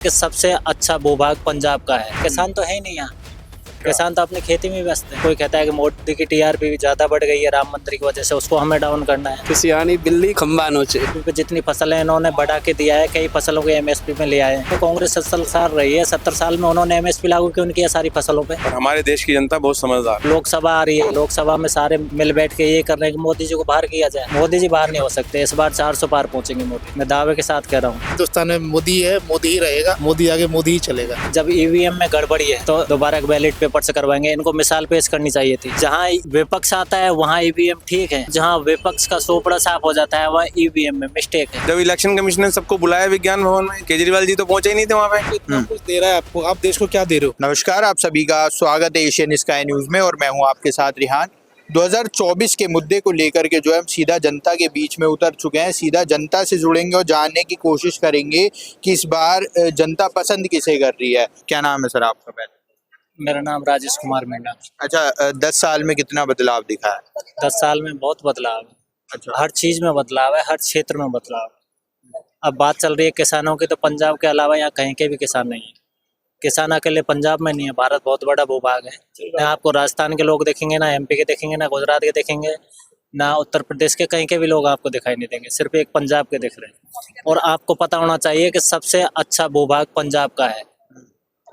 कि सबसे अच्छा भूभाग पंजाब का है। किसान तो है ही नहीं यहाँ, किसान तो अपनी खेती में व्यस्त है। कोई कहता है कि मोदी की टीआरपी ज्यादा बढ़ गई है राम मंदिर की वजह से, उसको हमें डाउन करना है। किसानी बिल्ली खंबा नोचे, क्योंकि जितनी फसलें इन्होंने बढ़ा के दिया है, कई फसलों के एमएसपी में ले आए हैं। तो कांग्रेस 70 साल रही है, 70 साल में उन्होंने एमएसपी लागू क्यों नहीं किया सारी फसलों पे। और हमारे देश की जनता बहुत समझदार। लोकसभा आ रही है, लोकसभा में सारे मिल बैठ के ये कर रहे हैं कि मोदी जी को बाहर किया जाए। मोदी जी बाहर नहीं हो सकते, इस बार 400 पार पहुंचेंगे मोदी, मैं दावे के साथ कह रहा हूँ। हिंदुस्तान में मोदी है, मोदी ही रहेगा, मोदी आगे मोदी ही चलेगा। जब ईवीएम में गड़बड़ी है तो दोबारा बैलेट पेपर से करवाएंगे। इनको मिसाल पेश करनी चाहिए थी। जहाँ विपक्ष आता है वहाँ ईवीएम ठीक है, जहाँ विपक्ष का सोपड़ा साफ हो जाता है वहाँ ईवीएम में मिस्टेक है। जब इलेक्शन कमीशन ने सबको बुलाया विज्ञान भवन में, केजरीवाल जी तो पहुंचे ही नहीं थे वहाँ पे। इतना कुछ दे रहा है आपको, आप देश को क्या दे रहे हो। नमस्कार, आप सभी का स्वागत है एशियन स्काई न्यूज में और मैं हूं आपके साथ रिहान। 2024 के मुद्दे को लेकर के जो है हम सीधा जनता के बीच में उतर चुके हैं। सीधा जनता से जुड़ेंगे और जानने की कोशिश करेंगे कि इस बार जनता पसंद किसे कर रही है। क्या नाम है सर आपका? पहले मेरा नाम राजेश कुमार मीणा। अच्छा, 10 साल में कितना बदलाव दिखा है? 10 साल में बहुत बदलाव है। अच्छा, हर चीज में बदलाव है, हर क्षेत्र में बदलाव है। अब बात चल रही है किसानों की, तो पंजाब के अलावा यहाँ कहीं के भी किसान नहीं है। किसान अकेले पंजाब में नहीं है, भारत बहुत बड़ा भूभाग है। ना आपको राजस्थान के लोग देखेंगे, ना एमपी के देखेंगे, ना गुजरात के देखेंगे, ना उत्तर प्रदेश के कहीं के भी लोग आपको दिखाई नहीं देंगे। सिर्फ एक पंजाब के दिख रहे हैं। और आपको पता होना चाहिए कि सबसे अच्छा भूभाग पंजाब का है।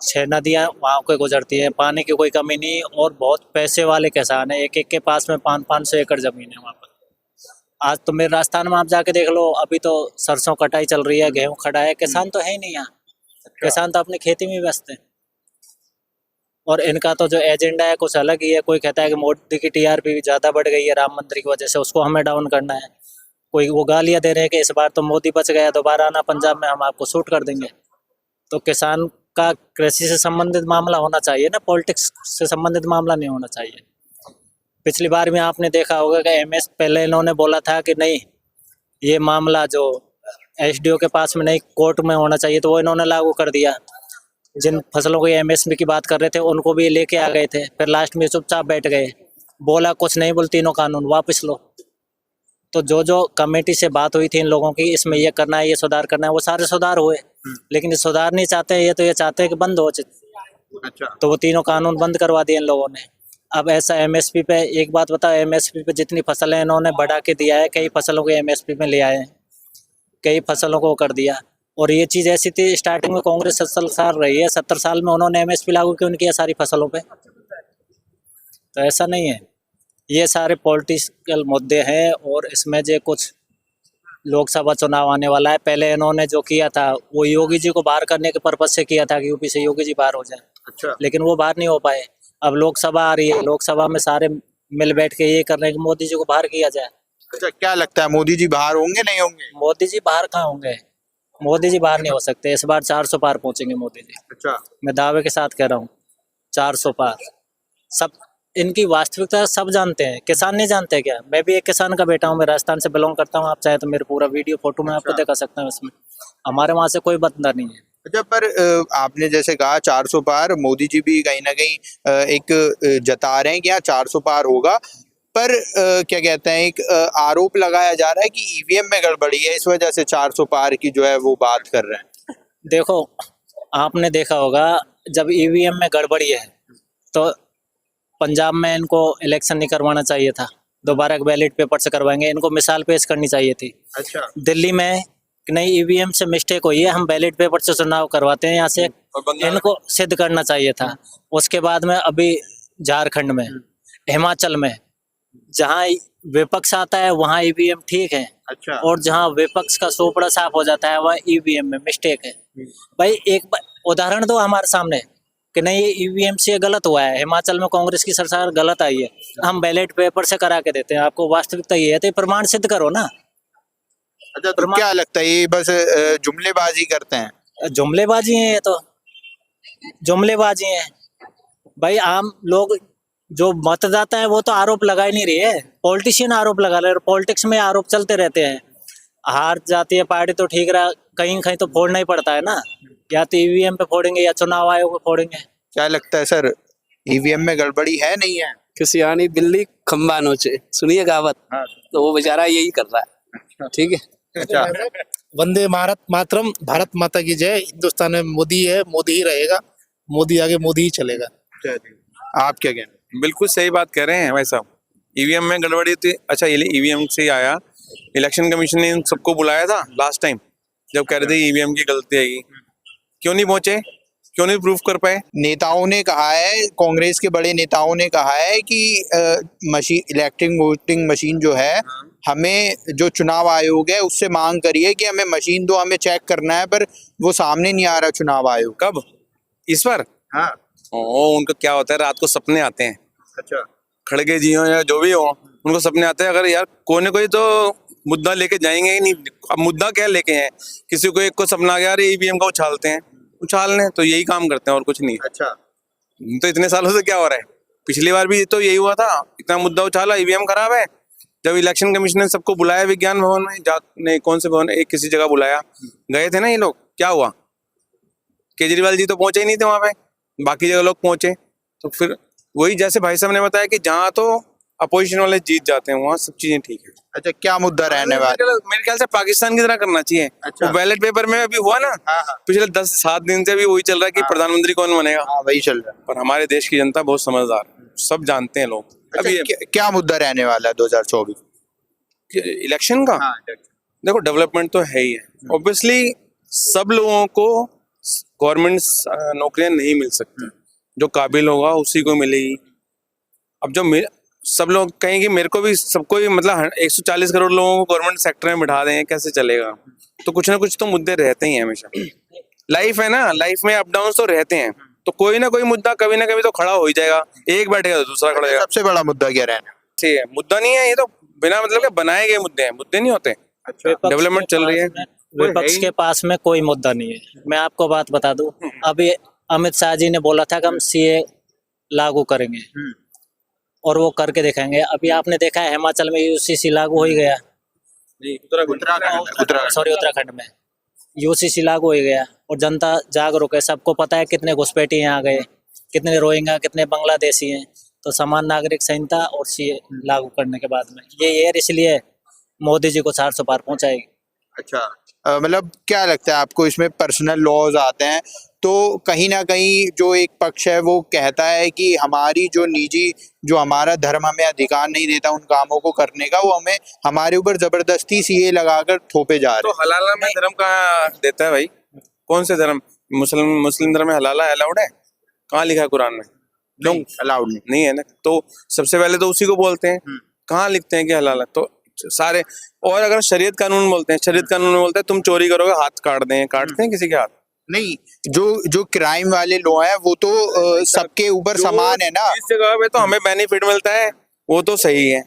6 नदियाँ वहाँ के गुजरती है, पानी की कोई कमी नहीं। और बहुत पैसे वाले किसान है, एक एक के पास में 500 एकड़ जमीन है वहाँ पर। आज तो मेरे राजस्थान में आप जाके देख लो, अभी तो सरसों कटाई चल रही है, गेहूं खड़ा है। किसान तो है ही नहीं यहाँ, किसान तो अपनी खेती में व्यस्त है। और इनका तो जो एजेंडा है कुछ अलग ही है। कोई कहता है कि मोदी की टीआरपी ज्यादा बढ़ गई है राम मंदिर की वजह से, उसको हमें डाउन करना है। कोई वो गालियां दे रहे हैं कि इस बार तो मोदी बच गया, दोबारा आना पंजाब में हम आपको शूट कर देंगे। तो किसान का कृषि से संबंधित मामला होना चाहिए ना, पॉलिटिक्स से संबंधित मामला नहीं होना चाहिए। पिछली बार में आपने देखा होगा कि एमएस पहले इन्होंने बोला था कि नहीं, ये मामला जो एसडीओ के पास में नहीं कोर्ट में होना चाहिए, तो वो इन्होंने लागू कर दिया। जिन फसलों को एमएसपी की बात कर रहे थे उनको भी लेके आ गए थे, फिर लास्ट में चुपचाप बैठ गए। बोला कुछ नहीं, बोल तीनों कानून वापस लो। तो जो कमेटी से बात हुई थी इन लोगों की, इसमें ये करना है, ये सुधार करना है, वो सारे सुधार हुए। लेकिन ये सुधार नहीं चाहते, ये तो ये चाहते हैं कि बंद हो। अच्छा, तो वो तीनों कानून बंद करवा दिए इन लोगों ने। अब ऐसा एमएसपी पे, एक बात बताओ, एमएसपी पे जितनी फसलें इन्होंने बढ़ा के दिया है, कई फसलों के एमएसपी में ले आए हैं, कई फसलों को कर दिया। और ये चीज़ ऐसी थी, स्टार्टिंग में कांग्रेस 70 साल रही है, 70 साल में उन्होंने एमएसपी लागू क्यों नहीं किया सारी फसलों पे। तो ऐसा नहीं है, ये सारे पॉलिटिकल मुद्दे हैं। और इसमें जो कुछ लोकसभा चुनाव आने वाला है, पहले इन्होंने जो किया था वो योगी जी को बाहर करने के पर्पज से किया था कि यूपी से योगी जी बाहर हो जाए। अच्छा, लेकिन वो बाहर नहीं हो पाए। अब लोकसभा आ रही है, लोकसभा में सारे मिल बैठ के ये कर रहे हैं कि मोदी जी को बाहर किया जाए। अच्छा, क्या लगता है मोदी जी बाहर होंगे नहीं होंगे? मोदी जी बाहर कहाँ होंगे, मोदी जी बाहर नहीं हो सकते। इस बार 400 पार पहुंचेंगे मोदी जी, अच्छा, मैं दावे के साथ कह रहा हूँ। 400 पार। सब इनकी वास्तविकता सब जानते हैं, किसान नहीं जानते क्या? मैं भी एक किसान का बेटा हूँ, मैं राजस्थान से बिलोंग करता हूँ। आप चाहे तो मेरे पूरा वीडियो फोटो में आपको दिखा सकता हूँ। इसमें हमारे वहाँ से कोई बंदा नहीं है। अच्छा, पर आपने जैसे कहा 400 पार, मोदी जी भी कहीं ना कहीं एक जता रहे हैं कि यहाँ 400 पार होगा। पर क्या कहते हैं, एक आरोप लगाया जा रहा है कि ईवीएम में गड़बड़ी है, इस वजह से 400 पार की जो है वो बात कर रहे हैं। देखो, आपने देखा होगा जब ईवीएम में गड़बड़ी है तो पंजाब में इनको इलेक्शन नहीं करवाना चाहिए था, दोबारा बैलेट पेपर से करवाएंगे। इनको मिसाल पेश करनी चाहिए थी। अच्छा, दिल्ली में कि नहीं, ईवीएम से मिस्टेक हुई है, हम बैलेट पेपर से चुनाव करवाते हैं यहाँ से, इनको सिद्ध करना चाहिए था। उसके बाद में अभी झारखंड में, हिमाचल में, जहाँ विपक्ष आता है वहाँ ईवीएम ठीक है। अच्छा, और जहाँ विपक्ष का सोपड़ा साफ हो जाता है वहाँ ईवीएम में मिस्टेक है। भाई एक उदाहरण दो हमारे सामने कि नहीं, ये ईवीएम से गलत हुआ है, हिमाचल में कांग्रेस की सरकार गलत आई है, हम बैलेट पेपर से करा के देते हैं। आपको वास्तविकता ये है तो प्रमाण सिद्ध करो ना। अच्छा, तो क्या लगता है ये बस जुमलेबाजी करते हैं? जुमलेबाजी है, ये तो जुमलेबाजी है। भाई आम लोग जो मतदाता है वो तो आरोप लगा ही नहीं रही है, पॉलिटिशियन आरोप लगा रहे हैं। पॉलिटिक्स में आरोप चलते रहते हैं। हार जाती है पार्टी तो ठीक रहा, कहीं कहीं तो फोड़ना ही पड़ता है ना, या तो ईवीएम पे फोड़ेंगे या चुनाव आयोग पे फोड़ेंगे। क्या लगता है सर, ईवीएम में गड़बड़ी है नहीं है? किसानी बिल्ली खंबा नोचे, सुनिए कहावत। हाँ। तो वो बेचारा यही कर रहा है, ठीक है। अच्छा, वंदे भारत मातरम, भारत माता की जय। हिंदुस्तान में मोदी है, मोदी ही रहेगा, मोदी आगे मोदी ही चलेगा। आप क्या कहना? बिल्कुल सही बात कह रहे हैं भाई साहब। ईवीएम में गड़बड़ी थी। अच्छा, ये ईवीएम से ही आया। इलेक्शन कमीशन ने इन सबको बुलाया था लास्ट टाइम, जब कह रहे थे ईवीएम की गलती आएगी। क्यों नहीं पहुंचे, क्यों नहीं प्रूफ कर पाए? नेताओं ने कहा है, कांग्रेस के बड़े नेताओं ने कहा है कि मशीन, इलेक्ट्रिक वोटिंग मशीन जो है, हमें जो चुनाव आयोग है उससे मांग करिए कि हमें मशीन दो, हमें चेक करना है, पर वो सामने नहीं आ रहा चुनाव आयोग। कब? इस बार? हाँ। उनका क्या होता है, रात को सपने आते हैं। अच्छा। खड़गे जी हो या जो भी हो, उनको सपने आते हैं। अगर यार कोई ना कोई तो मुद्दा लेके जाएंगे ही नहीं। अब मुद्दा क्या लेके हैं? किसी को एक को सपना आ गया, अरे ईवीएम का उछालते हैं, उछालने तो यही काम करते हैं और कुछ नहीं। अच्छा। तो इतने सालों से क्या हो रहा है? पिछली बार भी तो यही हुआ था, इतना मुद्दा उछाला, ईवीएम खराब है। जब इलेक्शन कमीशन ने सबको बुलाया विज्ञान भवन में, नहीं कौन से भवन, एक किसी जगह बुलाया, गए थे ना ये लोग, क्या हुआ? केजरीवाल जी तो पहुंचे ही नहीं थे वहां पे, बाकी जगह लोग पहुंचे। तो फिर वही, जैसे भाई साहब ने बताया कि जहाँ तो अपोजिशन वाले जीत जाते हैं वहाँ सब चीजें ठीक है। अच्छा, क्या मुद्दा रहने वाला? मेरे ख्याल से पाकिस्तान की तरह करना चाहिए। अच्छा। वो बैलेट पेपर में अभी हुआ ना, पिछले 10-7 दिन से भी वही चल रहा है कि प्रधानमंत्री कौन बनेगा। हाँ, वही चल रहा है। पर हमारे देश की जनता बहुत समझदार है, सब जानते हैं लोग। अभी अच्छा, क्या मुद्दा रहने वाला है 2024? इलेक्शन का देखो, डेवलपमेंट तो है ही है। ऑब्वियसली सब लोगों को गवर्नमेंट नौकरियां नहीं मिल सकती, जो काबिल होगा उसी को मिलेगी। अब जो सब लोग कहेंगे मेरे को भी, सबको ही, मतलब 140 करोड़ लोगों को गवर्नमेंट सेक्टर में बिठा दें, कैसे चलेगा? तो कुछ ना कुछ तो मुद्दे रहते ही हैं हमेशा। लाइफ है ना, लाइफ में अप डाउन तो रहते हैं, तो कोई ना कोई मुद्दा कभी ना कभी तो खड़ा हो ही जाएगा। एक बैठेगा तो दूसरा खड़ा हो जाएगा। सबसे बड़ा मुद्दा क्या रहना? ठीक है, मुद्दा नहीं है ये, तो बिना मतलब के बनाए गए मुद्दे हैं, मुद्दे नहीं होते। डेवलपमेंट चल रही है। विपक्ष के पास में कोई मुद्दा नहीं है। मैं आपको बात बता दूं, अभी अमित शाह जी ने बोला था कि हम सीए लागू करेंगे और वो करके दिखाएंगे। अभी आपने देखा है हिमाचल में यूसीसी लागू हो ही गया, उत्तराखंड में यूसीसी लागू हो ही गया और जनता जागरूक है। सबको पता है कितने घुसपैठी यहाँ आ गए, कितने रोहिंग्या, कितने बांग्लादेशी हैं। तो समान नागरिक संहिता और सीए लागू करने के बाद में ये ईयर इसलिए मोदी जी को 400 पार पहुंचाएगी। अच्छा, मतलब क्या लगता है आपको, इसमें पर्सनल लॉज आते हैं तो कहीं ना कहीं जो एक पक्ष है वो कहता है कि हमारी जो निजी, जो हमारा धर्म हमें अधिकार नहीं देता उन कामों को करने का, वो हमें हमारे ऊपर जबरदस्ती सीए लगाकर थोपे जा रहे तो हलाला में धर्म कहाँ देता है भाई? कौन से धर्म? मुस्लिम धर्म में हलाला अलाउड है? कहाँ लिखा है कुरान में? क्यों अलाउड नहीं है ना? तो सबसे पहले तो उसी को बोलते हैं, कहाँ लिखते हैं कि हलाल है? तो सारे, और अगर शरीयत कानून बोलते हैं, शरीयत कानून में बोलते हैं तुम चोरी करोगे हाथ काट दें, काटते हैं किसी के हाथ? नहीं, जो क्राइम वाले लॉ है वो तो सबके ऊपर समान है ना। इस जगह पे तो हमें बेनिफिट मिलता है, वो तो सही है।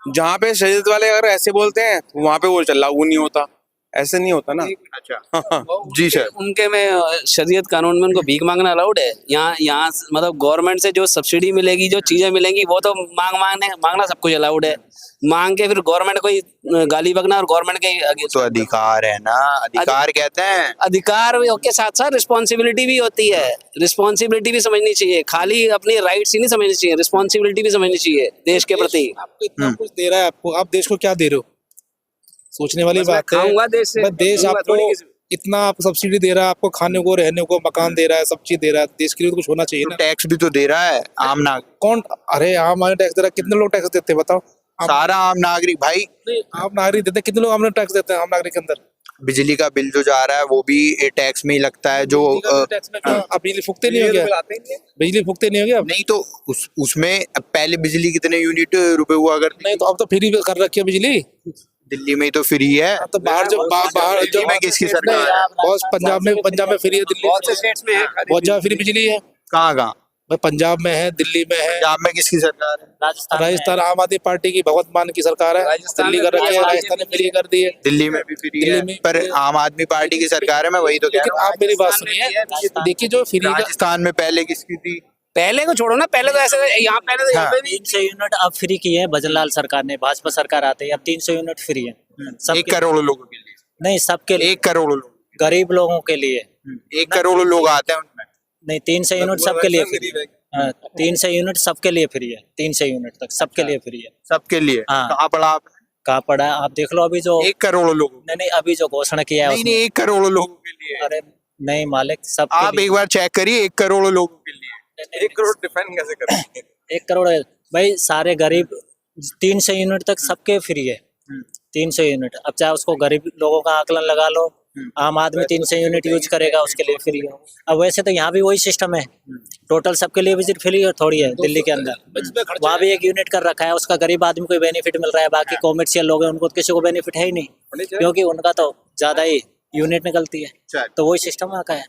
जहाँ पे शरीयत वाले अगर ऐसे बोलते हैं तो वहाँ पे वो लागू नहीं होता, ऐसे नहीं होता ना। अच्छा। जी सर। उनके में शरीयत कानून में उनको भीख मांगना अलाउड है। यहाँ मतलब गवर्नमेंट से जो सब्सिडी मिलेगी, जो चीजें मिलेंगी, वो तो मांगना सब कुछ अलाउड है। मांग के फिर गवर्नमेंट को ही गाली बकना और गवर्नमेंट के आगे तो अधिकार है ना, अधिकार कहते हैं। अधिकार के साथ साथ रिस्पॉन्सिबिलिटी भी होती है। रिस्पॉन्सिबिलिटी भी समझनी चाहिए, खाली अपनी राइट्स ही नहीं समझनी चाहिए, रिस्पॉन्सिबिलिटी भी समझनी चाहिए देश के प्रति। आपको इतना कुछ दे रहा है, आपको, आप देश को क्या दे रहे हो? सोचने वाली बात है। देश आपको इतना सब्सिडी दे रहा है, आपको खाने को, रहने को, मकान दे रहा है, सब चीज दे रहा है, देश के लिए तो कुछ होना चाहिए ना। टैक्स भी तो दे रहा है आम नागरिक। कौन? अरे आम नागरिक टैक्स दे रहा है? कितने लोग टैक्स देते हैं बताओ? सारा आम नागरिक भाई। आम नागरिक देते हैं? कितने लोग आम टैक्स देते हैं आम नागरिक के अंदर? बिजली का बिल जो जा रहा है वो भी टैक्स में ही लगता है। जो टैक्स में अब बिजली फूकते नहीं हो गया? बिजली फूकते नहीं हो गया? नहीं तो उसमें पहले बिजली कितने यूनिट रुपए हुआ करती? नहीं तो अब तो फ्री कर रखी है बिजली। दिल्ली में ही तो फ्री है। तो बाहर जो में किसकी सरकार है? बहुत पंजाब में फ्री है, दिल्ली बहुत से स्टेट्स में है, बहुत जगह फ्री बिजली है। कहाँ? भाई पंजाब में है, दिल्ली में है। पंजाब में किसकी सरकार है? राजस्थान आम आदमी पार्टी की भगवत मान की सरकार है। दिल्ली कर रखी है, राजस्थान ने फ्री कर दी है। दिल्ली में भी फ्री है, पर आम आदमी पार्टी की सरकार है। मैं वही तो कह रहा हूँ। आप मेरी बात सुनिए, देखिए जो फ्री राजस्थान में पहले किसकी थी? पहले को छोड़ो ना, पहले तो ऐसे यहाँ पहले तो यहाँ पे भी 300 यूनिट अब फ्री किए हैं भजनलाल सरकार ने, भाजपा सरकार आते ही अब 300 यूनिट फ्री है। 1 करोड़ लोगों के लिए? नहीं, सबके लिए। 1 करोड़ लोग, गरीब लोगों के लिए 1 करोड़ लोग आते हैं उनमें। नहीं, 300 यूनिट सबके लिए फ्री है। 300 यूनिट सबके लिए फ्री है, 300 यूनिट तक सबके लिए फ्री है। सबके लिए? हाँ। कहाँ पढ़ा आपने? कहाँ पड़ा है? आप देख लो अभी जो 1 करोड़ लोगों नहीं अभी जो घोषणा किया है नहीं नहीं 1 करोड़ लोगों के लिए है। अरे नहीं मालिक सब आप एक बार चेक करिए 1 करोड़ लोगों के लिए 1 करोड़ डिफाइन कैसे करेंगे? 1 करोड़ है। भाई सारे गरीब 300 यूनिट तक सबके फ्री है। 300 यूनिट, अब चाहे उसको गरीब लोगों का आकलन लगा लो, आम आदमी 300 यूनिट यूज करेगा उसके लिए फ्री है। अब वैसे तो यहाँ भी वही सिस्टम है, टोटल सबके लिए विजिट फ्री है थोड़ी है दिल्ली के अंदर। वहाँ भी 1 यूनिट कर रखा है, उसका गरीब आदमी को बेनिफिट मिल रहा है, बाकी कॉमर्शियल लोग हैं उनको तो किसी को बेनिफिट है ही नहीं, क्योंकि उनका तो ज्यादा ही यूनिट निकलती है। तो वही सिस्टम वहाँ का है।